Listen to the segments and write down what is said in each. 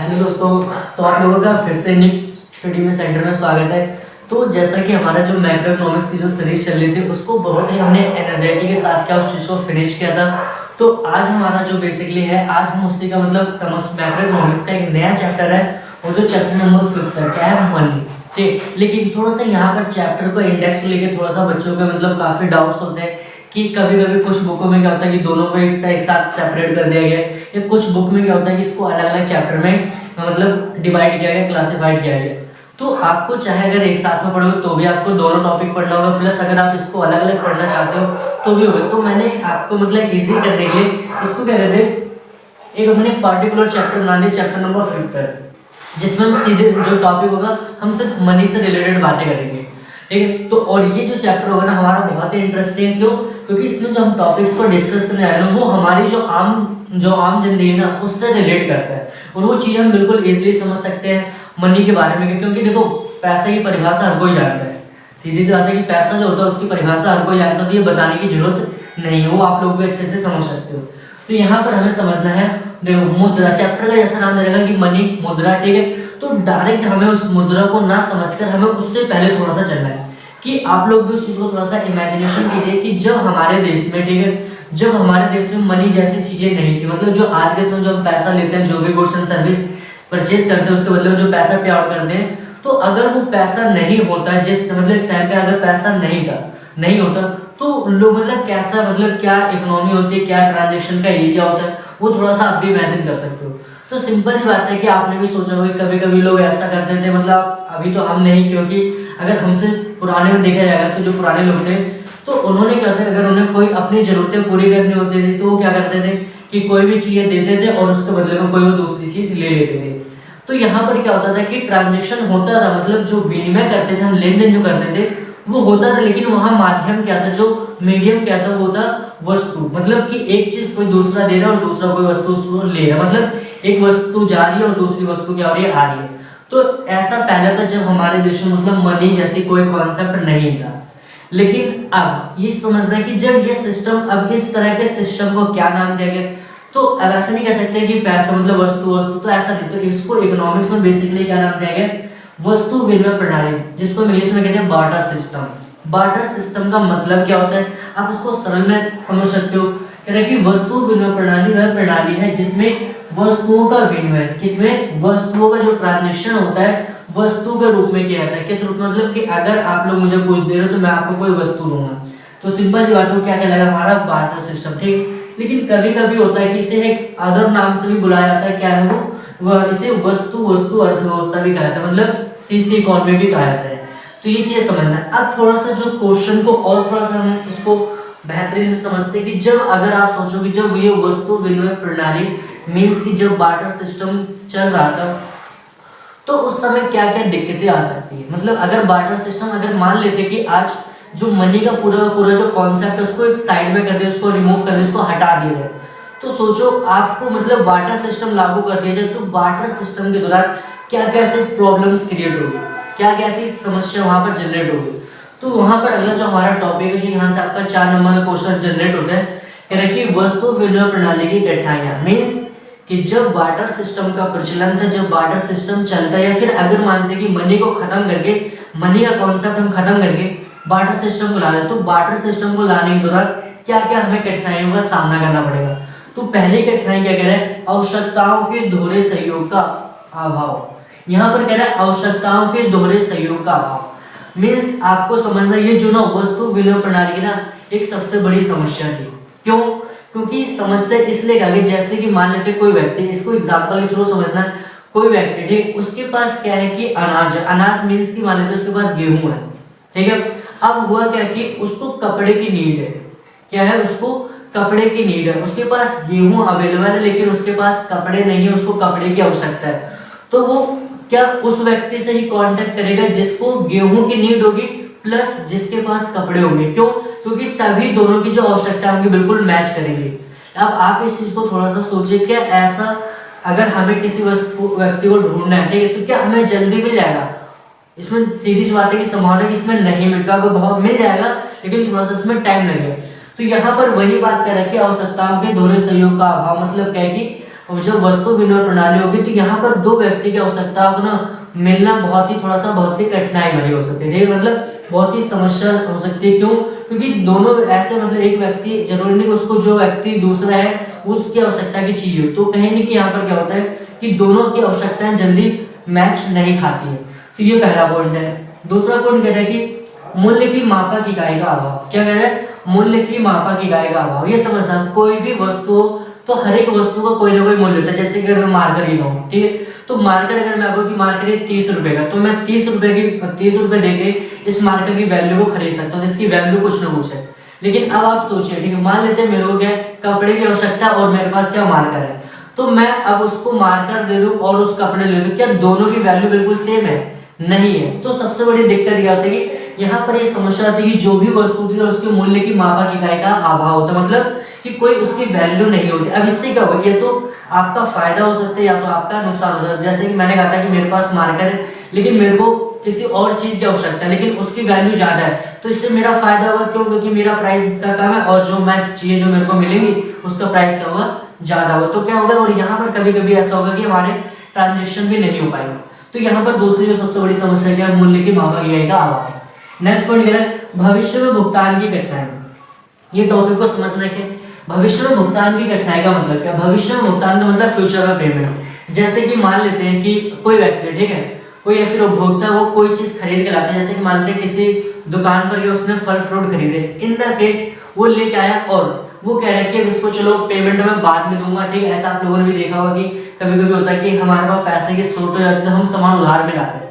Hello दोस्तों, तो आप लोगों का फिर से निक स्टडी में सेंटर में स्वागत है। तो जैसा कि हमारा जो मैक्रो इकोनॉमिक्स की जो सीरीज चल रही थी उसको बहुत ही हमने एनर्जेटी के साथ क्या उस चीज़ को फिनिश किया था। तो आज हमारा जो बेसिकली है, आज हम उसी का मतलब समझ मैक्रो इकोनॉमिक्स का एक नया चैप्टर है और जो चैप्टर नंबर 5 है क्या है, मनी। ठीक, लेकिन थोड़ा सा यहाँ पर चैप्टर को इंडेक्स लेके थोड़ा सा बच्चों के मतलब काफ़ी डाउट्स होते हैं कि कभी कभी कुछ बुकों में क्या होता है कि दोनों को एक साथ सेपरेट कर दिया गया है, या कुछ बुक में क्या होता है कि इसको अलग अलग चैप्टर में मतलब डिवाइड किया गया, क्लासिफाइड किया गया। तो आपको चाहे अगर एक साथ में पढ़ोगे तो भी आपको दोनों टॉपिक पढ़ना होगा, प्लस अगर आप इसको अलग अलग पढ़ना चाहते हो तो भी होगा। तो मैंने आपको मतलब इजी करने के लिए इसको क्या कहते हैं, एक हमने पार्टिकुलर चैप्टर बना लिया, चैप्टर नंबर 5, जिसमें हम सीधे जो टॉपिक होगा हम सिर्फ मनी से रिलेटेड बातें करेंगे। ठीक है, तो और ये जो चैप्टर होगा ना हमारा बहुत ही इंटरेस्टिंग है। क्यों? क्योंकि इसमें जो हम टॉपिक्स को डिस्कस करने आ रहे हैं वो हमारी जो आम जिंदगी है ना उससे रिलेट करता है, और वो चीज़ हम बिल्कुल इजीली समझ सकते हैं मनी के बारे में। क्योंकि देखो, पैसा की परिभाषा हर कोई जानता है, सीधी सी बात है कि पैसा जो होता है उसकी परिभाषा हर कोई जानता है, तो ये बताने की जरूरत नहीं है, वो आप लोग भी अच्छे से समझ सकते हो। तो यहाँ पर हमें समझना है, देखो मुद्रा, चैप्टर का जैसा नाम रहेगा कि मनी, मुद्रा। ठीक है, तो डायरेक्ट हमें उस मुद्रा को ना समझकर हमें उससे पहले थोड़ा सा चलना है कि आप लोग भी उस चीज को थोड़ा सा इमेजिनेशन कीजिए कि जब हमारे देश में, ठीक है, जब हमारे देश में मनी जैसी चीजें नहीं थी, मतलब जो आज के समय जो हम पैसा लेते हैं, जो भी गुड्स एंड सर्विस परचेज करते हैं उसके बदले में जो पैसा पे आउट करते हैं, तो अगर वो पैसा नहीं होता, जिस मतलब टाइम पे अगर पैसा नहीं होता तो लोग मतलब कैसा, मतलब क्या इकोनॉमी होती है, क्या ट्रांजेक्शन का एरिया होता है, वो थोड़ा सा आप भी इमेजिन कर सकते हो। तो सिंपल ही बात है कि आपने भी सोचा होगा कभी कभी लोग ऐसा करते थे, मतलब अभी तो हम नहीं, क्योंकि अगर हमसे पुराने में देखा जाएगा तो जो पुराने लोग थे तो उन्होंने क्या होता है, अगर उन्हें कोई अपनी जरूरतें पूरी करनी होती थी तो वो क्या करते थे कि कोई भी चीजें देते थे और उसके बदले में कोई वो दूसरी चीज ले लेते थे। तो यहाँ पर क्या होता था कि ट्रांजेक्शन होता था, मतलब जो विनिमय करते थे हम, लेन देन जो करते थे वो होता था, लेकिन वहाँ माध्यम क्या था, जो मीडियम क्या था, वो था वस्तु। मतलब कि एक चीज कोई दूसरा दे रहा है और दूसरा कोई वस्तु उसको ले रहा है, मतलब एक वस्तु जा रही है और दूसरी वस्तु क्या हो रही है, आ रही है। तो ऐसा पहले था जब हमारे देश में मतलब मनी जैसी कोई कॉन्सेप्ट नहीं था। लेकिन अब ये समझना कि जब ये सिस्टम, अब इस तरह के सिस्टम को क्या नाम दिया गया, तो अब ऐसा नहीं कह सकते कि पैसा मतलब वस्तु, तो ऐसा नहीं। तो इसको इकोनॉमिक्स में बेसिकली क्या नाम दिया गया, वस्तु विनिमय प्रणाली, जिसको इंग्लिश में कहते हैं बार्टर सिस्टम। बार्टर सिस्टम का मतलब क्या होता है, आप उसको सरल में समझ सकते हो। कह रहे कि वस्तु विनिमय प्रणाली वह प्रणाली है जिसमें वस्तुओं का विनिमय, किसमें, वस्तुओं का जो ट्रांजैक्शन होता है वस्तु के रूप में किया जाता है। किस रूप में, मतलब कि अगर आप लोग मुझे कुछ दे रहे हो तो मैं आपको कोई वस्तु दूंगा, तो सिंपल सी बात है क्या कहलाएगा, हमारा बार्टर सिस्टम। ठीक, लेकिन कभी कभी होता है कि इसे एक अदर नाम से भी बुलाया जाता है, क्या है वो, इसे वस्तु अर्थव्यवस्था भी कहा जाता है, मतलब सीसी इकोनॉमी भी कहा जाता है। तो ये चीज समझना है। अब थोड़ा सा जो क्वेश्चन को और थोड़ा सा हम इसको बेहतरीन से समझते हैं कि जब अगर आप सोचो कि जब ये वस्तु विनिमय प्रणाली मीन्स कि जब बार्टर सिस्टम चल रहा था तो उस समय क्या क्या दिक्कतें आ सकती है। मतलब अगर बार्टर सिस्टम, अगर मान लेते कि आज जो मनी का पूरा जो कॉन्सेप्ट है उसको एक साइड में कर दे, उसको रिमूव कर दे, उसको हटा दिया जाए, तो सोचो आपको मतलब बार्टर सिस्टम लागू कर दिया जाए तो बार्टर सिस्टम के दौरान क्या कैसे प्रॉब्लम्स क्रिएट होगी, क्या कैसी समस्या वहां पर जनरेट होगी। तो वहां पर अगला जो हमारा टॉपिक है, जो यहाँ से आपका 4 नंबर का क्वेश्चन जनरेट होता है, कह रहा है कि वस्तु विनिमय प्रणाली की कठिनाइयां, मीन्स कि जब बार्टर सिस्टम का प्रचलन था, जब बार्टर सिस्टम चलता है, या फिर अगर मानते कि मनी को खत्म करके, मनी का कॉन्सेप्ट हम खत्म करके बार्टर सिस्टम को ला रहे, तो बार्टर सिस्टम को लाने के दौरान क्या क्या हमें कठिनाइयों का सामना करना पड़ेगा। तो पहली कठिनाई क्या कह रहा है, आवश्यकताओं के दोहरे सहयोग का अभाव। यहाँ पर कह रहा है आवश्यकताओं के दोहरे सहयोग का अभाव, मीन्स आपको समझना ये जो ना वस्तु विनिमय प्रणाली की ना एक सबसे बड़ी समस्या थी। क्यों? क्योंकि समस्या इसलिए आ गई, जैसे कि मान लेते कोई व्यक्ति, इसको एग्जांपल के थ्रू समझना है, कोई व्यक्ति, ठीक, उसके पास क्या है कि अनाज मीन्स की मान लेते उसके पास गेहूं है, ठीक है। अब हुआ क्या कि उसको कपड़े की नीड है, क्या है, उसको कपड़े की नीड है, उसके पास गेहूं अवेलेबल है लेकिन उसके पास कपड़े नहीं है, उसको कपड़े की आवश्यकता है। तो वो क्या उस व्यक्ति से ही कांटेक्ट करेगा जिसको गेहूं की नीड होगी प्लस जिसके पास कपड़े होंगे। क्यों? क्योंकि तभी दोनों की जो आवश्यकता होंगी बिल्कुल मैच करेगी। अब आप इस चीज को थोड़ा सा सोचिए, क्या ऐसा अगर हमें किसी व्यक्ति को ढूंढना है, ठीक है, तो क्या हमें जल्दी मिल जाएगा? इसमें सीधी सी बात है कि संभावना है कि इसमें नहीं मिल पाएगा, बहुत मिल जाएगा लेकिन थोड़ा सा इसमें टाइम लगेगा। तो यहाँ पर वही बात कर रहे हैं कि आवश्यकताओं के दोहरे सहयोग का अभाव, मतलब क्या है कि और जब वस्तु विनिमय प्रणाली होगी तो यहाँ पर दो व्यक्ति की आवश्यकता को ना मिलना बहुत ही कठिनाई भरी हो सकती है, ठीक है, मतलब बहुत ही समस्या हो सकती है। क्यों? क्योंकि दोनों ऐसे मतलब एक व्यक्ति जरूरी नहीं उसको जो व्यक्ति दूसरा है उसकी आवश्यकता की चीज हो, तो कहीं नहीं कि यहाँ पर क्या होता है कि दोनों की आवश्यकताएं जल्दी मैच नहीं खाती है। तो ये पहला पॉइंट है। दूसरा पॉइंट कहता है कि मूल्य की मापक इकाई का अभाव। क्या कह रहा है? मूल्य की मापक इकाई का अभाव। ये समझना, कोई भी वस्तु हो तो हर एक वस्तु का कोई ना कोई मूल्य होता है। जैसे कि अगर मैं मार्कर ही लूँ, ठीक है, तो मार्कर अगर मैं आपको कि मार्कर है 30 रुपए का, तो मैं 30 रुपए देके इस मार्कर की वैल्यू को खरीद सकता हूँ, जिसकी वैल्यू कुछ ना कुछ है। लेकिन अब आप सोचिए, ठीक है, मान लेते हैं मेरे को क्या कपड़े की आवश्यकता और मेरे पास क्या मार्कर है, तो मैं अब उसको मार्कर दे दूं और उस कपड़े ले दूं, क्या दोनों की वैल्यू बिल्कुल सेम है? नहीं है। तो सबसे बड़ी दिक्कत क्या होती है कि यहाँ पर ये समस्या आती है कि जो भी वस्तु थी उसके मूल्य की मापक इकाई का अभाव होता है, मतलब कि कोई उसकी वैल्यू नहीं होती। अब इससे क्या होगा, ये तो आपका फायदा हो सकता है या तो आपका नुकसान हो सकता है। जैसे कि मैंने कहा था कि मेरे पास मार्कर है लेकिन मेरे को किसी और चीज की आवश्यकता है लेकिन उसकी वैल्यू ज्यादा है, तो इससे मेरा फायदा होगा। क्यों? क्योंकि मेरा प्राइस इसका कम है और जो मैं चीजें जो मेरे को मिलेंगी उसका प्राइस क्या होगा? ज्यादा होगा। तो क्या होगा, और यहाँ पर कभी कभी ऐसा होगा कि हमारे ट्रांजेक्शन भी नहीं हो पाएगा। तो यहाँ पर दूसरी जो सबसे बड़ी समस्या क्या है, मूल्य की मापक इकाई का अभाव। नेक्स्ट पॉइंट क्या है, भविष्य में भुगतान की कठिनाई। ये टॉपिक को समझना है कि भविष्य में भुगतान की कठिनाई का मतलब क्या? भविष्य में भुगतान का मतलब फ्यूचर में पेमेंट। जैसे कि मान लेते हैं कि कोई व्यक्ति, ठीक है, कोई या फिर उपभोक्ता वो कोई चीज खरीद के लाते हैं, जैसे कि मानते हैं किसी दुकान पर गया उसने फल फ्रूट खरीदे, इन द केस वो लेके आया और वो कह रहा है कि इसको चलो पेमेंट मैं बाद में दूंगा, ठीक है। ऐसा आप लोगों ने भी देखा होगा कि कभी कभी होता है कि हमारे पास पैसे की शॉर्ट हो जाती है तो हम सामान उधार में लाते हैं।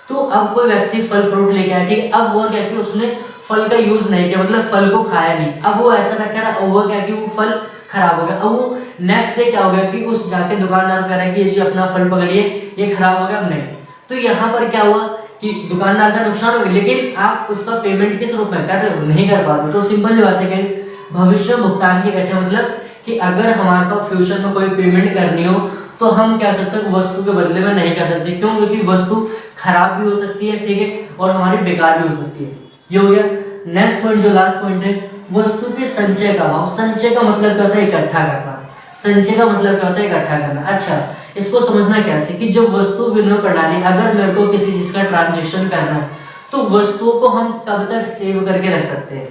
तो अब कोई व्यक्ति फल फ्रूट लेके आया, ठीक, अब वो क्या कि उसने फल का यूज नहीं किया, मतलब फल को खाया नहीं, अब वो ऐसा रखा रहा, वो क्या कि वो फल खराब हो गया। अब वो नेक्स्ट डे क्या हो गया कि उस जाके दुकानदार कह रहा है कि ये अपना फल पकड़िए, ये खराब हो गया, अब नहीं। तो यहाँ पर क्या हुआ कि दुकानदार का नुकसान हो गया, लेकिन आप उसका पेमेंट किस रूप में कर रहे हो? नहीं कर पा रहे। तो सिंपल सी बात है कि भविष्य भुगतान की कठिनाई मतलब कि अगर हमारे पास फ्यूचर में कोई पेमेंट करनी हो तो हम क्या सकते हैं, वस्तु के बदले में नहीं कर सकते। क्यों? क्योंकि वस्तु खराब भी हो सकती है, ठीक है, और हमारी बेकार भी हो सकती है। ये हो गया। नेक्स्ट पॉइंट जो लास्ट पॉइंट है, वस्तु के संचय का अभाव। संचय का मतलब क्या होता है? इकट्ठा करना। संचय का मतलब क्या होता है? इकट्ठा करना। अच्छा, इसको समझना कैसे कि जब वस्तु विनिमय प्रणाली, अगर मेरे को किसी चीज का ट्रांजेक्शन करना है तो वस्तुओं को हम तब तक सेव करके रख सकते हैं,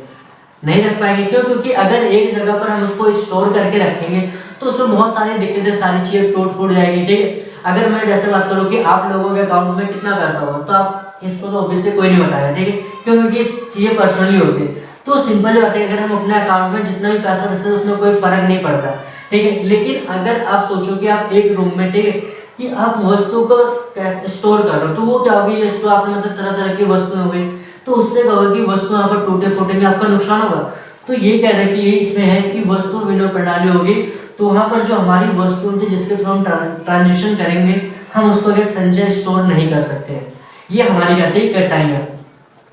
नहीं रख पाएंगे। क्यों? क्योंकि अगर एक जगह पर हम उसको स्टोर करके रखेंगे तो उसमें बहुत सारी दिक्कतें, सारी चीजें टूट फूट जाएगी, ठीक है। अगर मैं जैसे बात करूँ कि आप लोगों के अकाउंट में कितना पैसा होगा, तो आप इसको तो ऑब्वियसली कोई नहीं बताएगा, ठीक है, क्यों? क्योंकि चीजें पर्सनली होती है। तो सिंपल बात है, अगर हम अपने अकाउंट में जितना भी पैसा रखते हैं उसमें कोई फर्क नहीं पड़ता, ठीक है। लेकिन अगर आप सोचो कि आप एक रूम में, ठीक है, कि आप वस्तु को स्टोर कर रहे हो, तो वो क्या होगी, ये स्टोर आपने मतलब तरह तरह की वस्तुएं हो गई, तो उससे क्या होगा कि वस्तु यहाँ पर टूटे फूटेंगे, आपका नुकसान होगा। तो ये कह रहे हैं कि ये इसमें है कि वस्तु विनिमय प्रणाली होगी तो वहां पर जो हमारी वस्तु थी जिसके थ्रू हम ट्रांजेक्शन करेंगे हम उसको अगर संचय स्टोर नहीं कर सकते। ये हमारी कहते हैं कठिनाई है।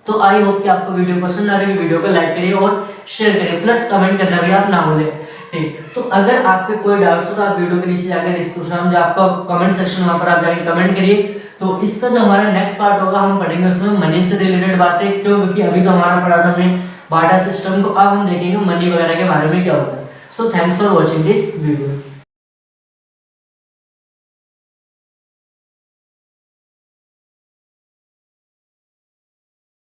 तो आई होप कि आपको वीडियो पसंद आ रही है, वीडियो को लाइक करिए और शेयर करिए, प्लस कमेंट करना भी आप ना भूलें, ठीक। तो अगर आपके कोई डाउट्स हो तो आप वीडियो के नीचे जाकर डिस्क्रिप्शन में आपका कमेंट सेक्शन वहां पर आप जाकर कमेंट करिए। तो इसका जो हमारा नेक्स्ट पार्ट होगा हम पढ़ेंगे उसमें मनी से रिलेटेड बातें। क्यों? क्योंकि अभी तो हमारा पढ़ा था हमने बाटा सिस्टम, तो अब हम देखेंगे मनी वगैरह के बारे में क्या होता है। So thanks for watching this video.